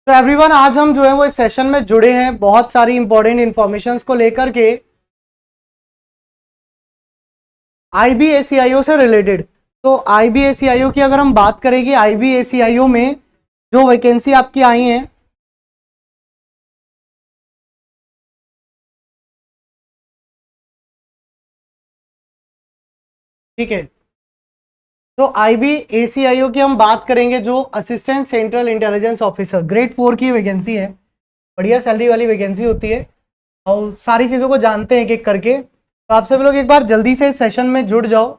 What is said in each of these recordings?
तो एवरीवन, आज हम जो है वो इस सेशन में जुड़े हैं बहुत सारी इंपॉर्टेंट इंफॉर्मेशंस को लेकर के आईबीएसीआईओ से रिलेटेड। तो आईबीएसीआईओ की अगर हम बात करेंगे, आईबीएसीआईओ में जो वैकेंसी आपकी आई है, ठीक है। तो आईबीएसीआईओ की हम बात करेंगे, जो assistant central intelligence officer grade 4 की वैकेंसी है। बढ़िया सैलरी वाली वैकेंसी होती है और सारी चीज़ों को जानते हैं एक एक करके। तो आप सब लोग एक बार जल्दी से इस सेशन में जुड़ जाओ,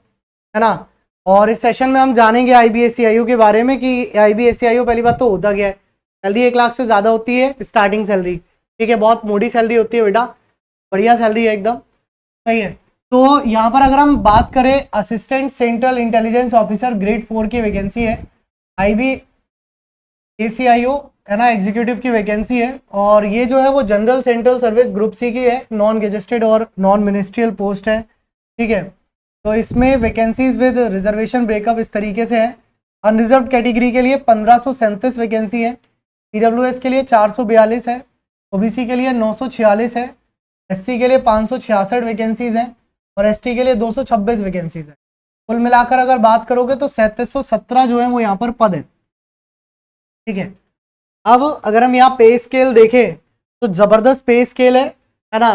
है ना। और इस सेशन में हम जानेंगे आईबीएसीआईओ के बारे में कि आईबीएसीआईओ पहली बात तो होता क्या है। सैलरी 1 लाख से ज़्यादा होती है स्टार्टिंग सैलरी, ठीक है। बहुत मोटी सैलरी होती है बेटा, बढ़िया सैलरी है एकदम, सही है। तो यहाँ पर अगर हम बात करें, assistant central intelligence officer grade 4 की वैकेंसी है, आईबीएसीआईओ, है ना, एग्जीक्यूटिव की वैकेंसी है। और ये जो है वो general central service group C की है, नॉन गेजेस्टेड और नॉन मिनिस्ट्रियल पोस्ट है, ठीक है। तो इसमें वैकेंसीज विद रिजर्वेशन ब्रेकअप इस तरीके से है। अनरिजर्व कैटेगरी के लिए 1537 वैकेंसी है, ईडब्ल्यूएस के लिए 442 है, ओबीसी के लिए 946 है, एससी के लिए 566 वैकेंसीज हैं और एसटी के लिए 226 वैकेंसीज है। कुल मिलाकर अगर बात करोगे तो 3717 जो है वो यहाँ पर पद है, ठीक है। अब अगर हम यहाँ पे स्केल देखें तो जबरदस्त पे स्केल है ना।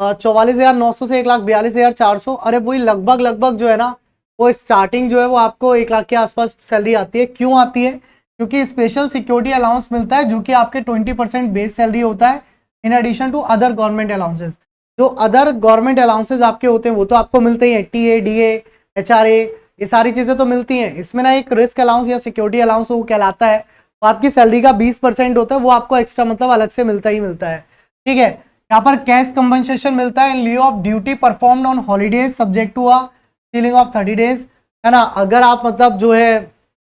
44,900 से 1,42,400, अरे वही लगभग जो है ना, वो स्टार्टिंग जो है वो आपको 1 लाख के आसपास सैलरी आती है। क्यों आती है? क्योंकि स्पेशल सिक्योरिटी अलाउंस मिलता है, जो कि आपके 20% बेस सैलरी होता है, in addition to other government allowances. जो अदर गवर्नमेंट अलाउंसेज आपके होते हैं वो तो आपको मिलते ही हैं, टीए, डीए, एचआरए, ये सारी चीजें तो मिलती हैं। इसमें ना एक रिस्क अलाउंस या सिक्योरिटी अलाउंस वो कहलाता है, तो आपकी सैलरी का 20% होता है, वो आपको एक्स्ट्रा मतलब अलग से मिलता ही मिलता है, ठीक है। यहाँ पर कैश कंपनसेशन मिलता है इन लिeu of duty performed on holidays subject to a ceiling of 30 days, है ना। अगर आप मतलब जो है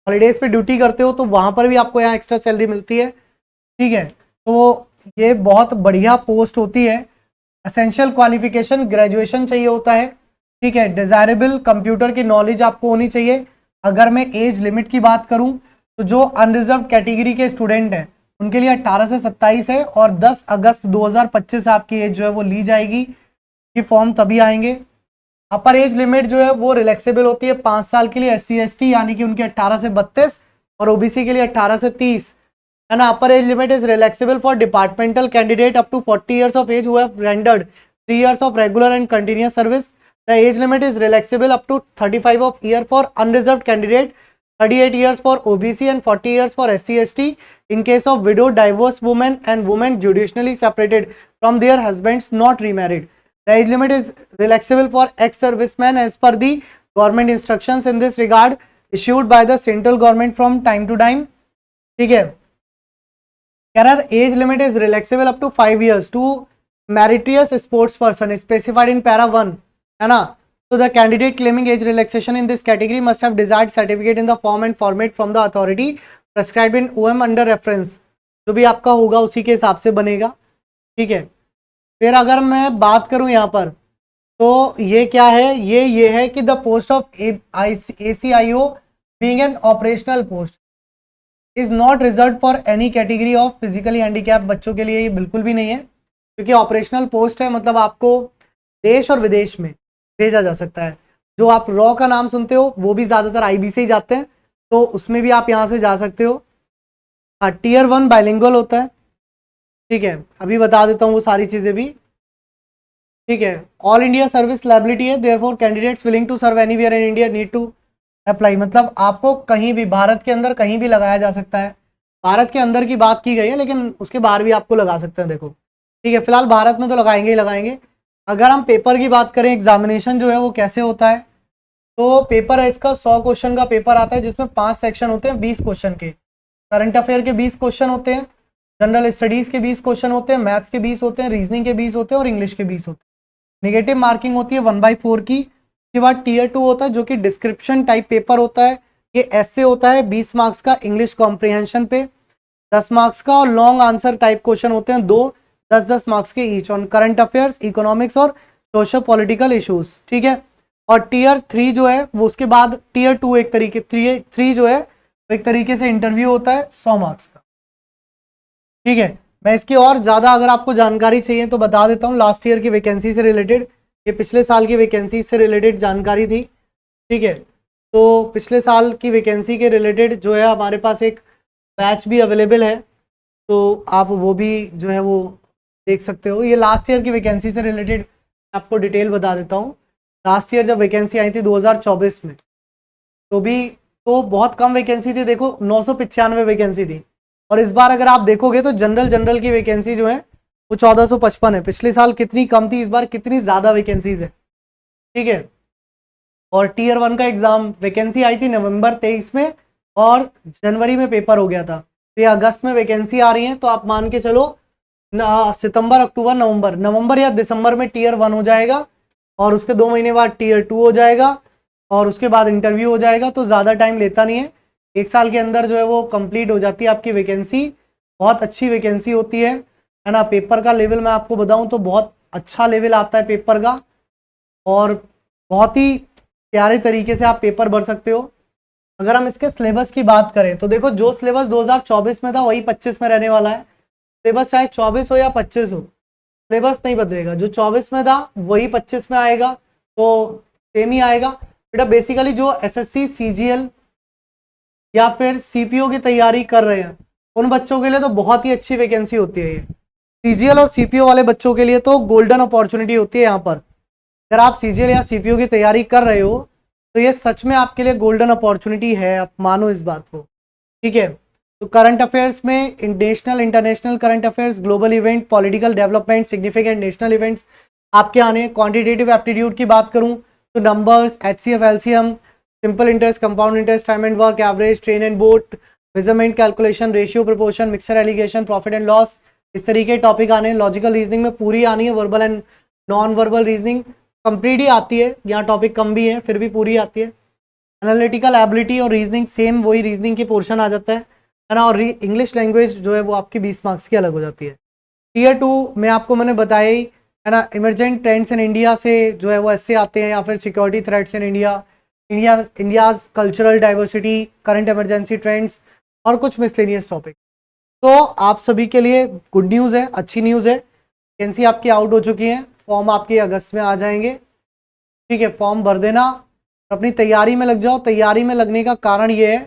हॉलीडेज पे ड्यूटी करते हो तो वहां पर भी आपको यहाँ एक्स्ट्रा सैलरी मिलती है, ठीक है। तो ये बहुत बढ़िया पोस्ट होती है। असेंशियल क्वालिफिकेशन ग्रेजुएशन चाहिए होता है, ठीक है। डिजायरेबल कंप्यूटर की नॉलेज आपको होनी चाहिए। अगर मैं एज लिमिट की बात करूं तो जो अनरिजर्व कैटेगरी के स्टूडेंट हैं उनके लिए 18 से 27 है और 10 अगस्त 2025 आपकी एज जो है वो ली जाएगी, कि फॉर्म तभी आएंगे। अपर एज लिमिट जो है वो रिलैक्सेबल होती है 5 साल के लिए एससी एसटी, यानी कि उनके 18 से 32, और ओबीसी के लिए 18 से 30, है ना। Upper age limit is relaxable for departmental candidate up to 40 years of age who have rendered 3 years of regular and continuous service. The age limit is relaxable up to 35 of year for unreserved candidate, 38 years for OBC and 40 years for SC ST in case of widow, divorced women and women judicially separated from their husbands not remarried. The age limit is relaxable for ex-servicemen as per the government instructions in this regard issued by the central government from time to time, ठीक है। कह रहा है age limit is relaxable up to 5 years to meritorious sports person specified in para 1, है ना। So the candidate claiming age relaxation in this category must have desired certificate in the form and format from the authority prescribed in OM under reference. जो भी आपका होगा उसी के हिसाब से बनेगा, ठीक है। फिर अगर मैं बात करूं यहाँ पर तो ये क्या है, ये है कि the post of ACIO being an operational post is not reserve for any category of physically handicap. बच्चों के लिए ये बिल्कुल भी नहीं है, क्योंकि ऑपरेशनल पोस्ट है, मतलब आपको देश और विदेश में भेजा जा सकता है। जो आप रॉ का नाम सुनते हो वो भी ज्यादातर आईबी से ही जाते हैं, तो उसमें भी आप यहाँ से जा सकते हो। हाँ, टीयर 1 बाइलिंगुअल होता है, ठीक है। अभी बता देता हूँ वो सारी चीजें भी, ठीक है। ऑल इंडिया सर्विस लायबिलिटी है, therefore candidates willing to serve anywhere in India need to apply. मतलब आपको कहीं भी भारत के अंदर कहीं भी लगाया जा सकता है। भारत के अंदर की बात की गई है, लेकिन उसके बाहर भी आपको लगा सकते हैं, देखो, ठीक है। फिलहाल भारत में तो लगाएंगे ही लगाएंगे। अगर हम पेपर की बात करें, एग्जामिनेशन जो है वो कैसे होता है, तो पेपर है इसका 100 क्वेश्चन का पेपर आता है, जिसमें 5 सेक्शन होते हैं 20 क्वेश्चन के। करंट अफेयर के 20 क्वेश्चन होते हैं, जनरल स्टडीज के 20 क्वेश्चन होते हैं, मैथ्स के 20 होते हैं, रीजनिंग के 20 होते हैं और इंग्लिश के 20 होते हैं। नेगेटिव मार्किंग होती है 1/4 की। उसके बाद टीयर 2 होता है, जो कि डिस्क्रिप्शन टाइप पेपर होता है। ये ऐसे होता है 20 मार्क्स का इंग्लिश कॉम्प्रिहेंशन पे, 10 मार्क्स का, और लॉन्ग आंसर टाइप क्वेश्चन होते हैं 2 10-10 मार्क्स के each on current affairs, economics और सोशल पॉलिटिकल इश्यूज, ठीक है। और टीयर 3 जो है वो उसके बाद टीयर 2 एक तरीके 3 जो है वो एक तरीके से इंटरव्यू होता है 100 मार्क्स का। ठीक है, मैं इसकी और ज़्यादा अगर आपको जानकारी चाहिए तो बता देता हूँ। लास्ट ईयर की वैकेंसी से रिलेटेड, ये पिछले साल की वैकेंसी से रिलेटेड जानकारी थी। ठीक है, तो पिछले साल की वैकेंसी के रिलेटेड जो है हमारे पास एक बैच भी अवेलेबल है, तो आप वो भी जो है वो देख सकते हो। ये लास्ट ईयर की वैकेंसी से रिलेटेड आपको डिटेल बता देता हूँ। लास्ट ईयर जब वैकेंसी आई थी 2024 में, तो बहुत कम वैकेंसी थी, देखो 995 वैकेंसी थी। और इस बार अगर आप देखोगे तो जनरल की वैकेंसी जो है वो 1455 है। पिछले साल कितनी कम थी, इस बार कितनी ज़्यादा वैकेंसीज है। ठीक है, और टीयर 1 का एग्जाम वैकेंसी आई थी नवंबर 23 में और जनवरी में पेपर हो गया था। तो ये अगस्त में वैकेंसी आ रही है, तो आप मान के चलो सितंबर अक्टूबर नवंबर या दिसंबर में टीयर 1 हो जाएगा और उसके 2 महीने बाद टीयर 2 हो जाएगा और उसके बाद इंटरव्यू हो जाएगा। तो ज़्यादा टाइम लेता नहीं है, 1 साल के अंदर जो है वो कंप्लीट हो जाती है आपकी वैकेंसी। बहुत अच्छी वैकेंसी होती है ना। पेपर का लेवल मैं आपको बताऊं तो बहुत अच्छा लेवल आता है पेपर का, और बहुत ही प्यारे तरीके से आप पेपर भर सकते हो। अगर हम इसके सिलेबस की बात करें तो देखो, जो सिलेबस 2024 में था वही 25 में रहने वाला है। सिलेबस चाहे 24 हो या 25 हो, सिलेबस नहीं बदलेगा। जो 24 में था वही 25 में आएगा, तो सेम ही आएगा बेटा। बेसिकली जो एसएससी सीजीएल या फिर सीपीओ की तैयारी कर रहे हैं उन बच्चों के लिए तो बहुत ही अच्छी वैकेंसी होती है ये। सीजीएल और सीपीओ वाले बच्चों के लिए तो गोल्डन अपॉर्चुनिटी होती है यहाँ पर। अगर आप सीजीएल या सीपीओ की तैयारी कर रहे हो तो ये सच में आपके लिए गोल्डन अपॉर्चुनिटी है, आप मानो इस बात को। ठीक है, तो करंट अफेयर्स में national international current affairs, global event, political development, significant national events आपके आने। क्वांटिटेटिव एप्टीट्यूड की बात करूं तो numbers, HCF, LCM, simple interest, compound interest, time and work, average, train and boat, measurement, calculation, ratio, proportion, mixture allegation, profit and loss, इस तरीके topic आने। Logical reasoning में पूरी आनी है, verbal and non verbal reasoning complete ही आती है, यहाँ टॉपिक कम भी है फिर भी पूरी आती है। एनालिटिकल एबिलिटी और रीजनिंग सेम वही रीजनिंग की पोर्शन आ जाता है ना। और इंग्लिश लैंग्वेज जो है वो आपकी 20 मार्क्स की अलग हो जाती है। टीयर 2 में आपको मैंने बताया ही है ना, इमरजेंट ट्रेंड्स इन इंडिया से जो है वो ऐसे आते हैं, या फिर security threats in India's cultural diversity, current emergency trends और कुछ मिसलेनियस टॉपिक। तो आप सभी के लिए गुड न्यूज़ है, अच्छी न्यूज़ है। वैकेंसी आपकी आउट हो चुकी है, फॉर्म आपके अगस्त में आ जाएंगे। ठीक है, फॉर्म भर देना, अपनी तैयारी में लग जाओ। तैयारी में लगने का कारण ये है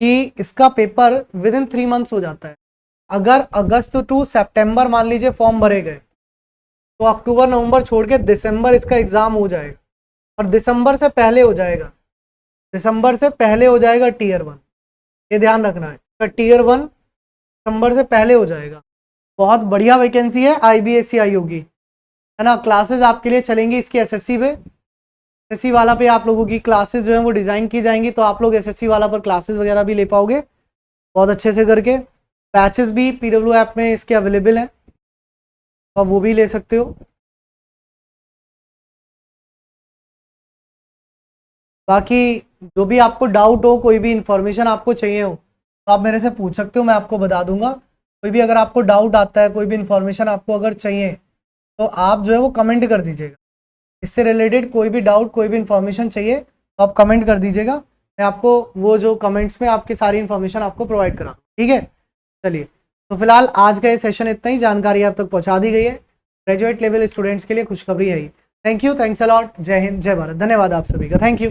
कि इसका पेपर विद इन 3 मंथ्स हो जाता है। अगर अगस्त टू सितंबर मान लीजिए फॉर्म भरे गए तो अक्टूबर नवंबर छोड़ के दिसंबर इसका एग्जाम हो जाएगा, और दिसंबर से पहले हो जाएगा, दिसंबर से पहले हो जाएगा टीयर 1। ये ध्यान रखना है, तो टीयर 1 दिसंबर से पहले हो जाएगा। बहुत बढ़िया वैकेंसी है आईबीएससी आयोग की, है ना। क्लासेस आपके लिए चलेंगी इसकी एसएससी पे, एसएससी वाला पे आप लोगों की क्लासेस जो है वो डिज़ाइन की जाएंगी, तो आप लोग एसएससी वाला पर क्लासेस वगैरह भी ले पाओगे बहुत अच्छे से करके। बैचेस भी पीडब्ल्यू ऐप में इसके अवेलेबल हैं, तो आप वो भी ले सकते हो। बाकी जो भी आपको डाउट हो, कोई भी इंफॉर्मेशन आपको चाहिए हो तो आप मेरे से पूछ सकते हो, मैं आपको बता दूंगा। कोई भी अगर आपको डाउट आता है, कोई भी इंफॉर्मेशन आपको अगर चाहिए तो आप जो है वो कमेंट कर दीजिएगा। इससे रिलेटेड कोई भी डाउट, कोई भी इंफॉर्मेशन चाहिए तो आप कमेंट कर दीजिएगा, मैं आपको वो जो कमेंट्स में आपकी सारी इंफॉर्मेशन आपको प्रोवाइड करा दूँ। ठीक है, चलिए, तो फिलहाल आज का ये सेशन इतना ही, जानकारी आप तक पहुँचा दी गई है। ग्रेजुएट लेवल स्टूडेंट्स के लिए खुशखबरी है ही। Thank you, thanks a lot. जय हिंद, जय भारत, धन्यवाद आप सभी का, थैंक यू।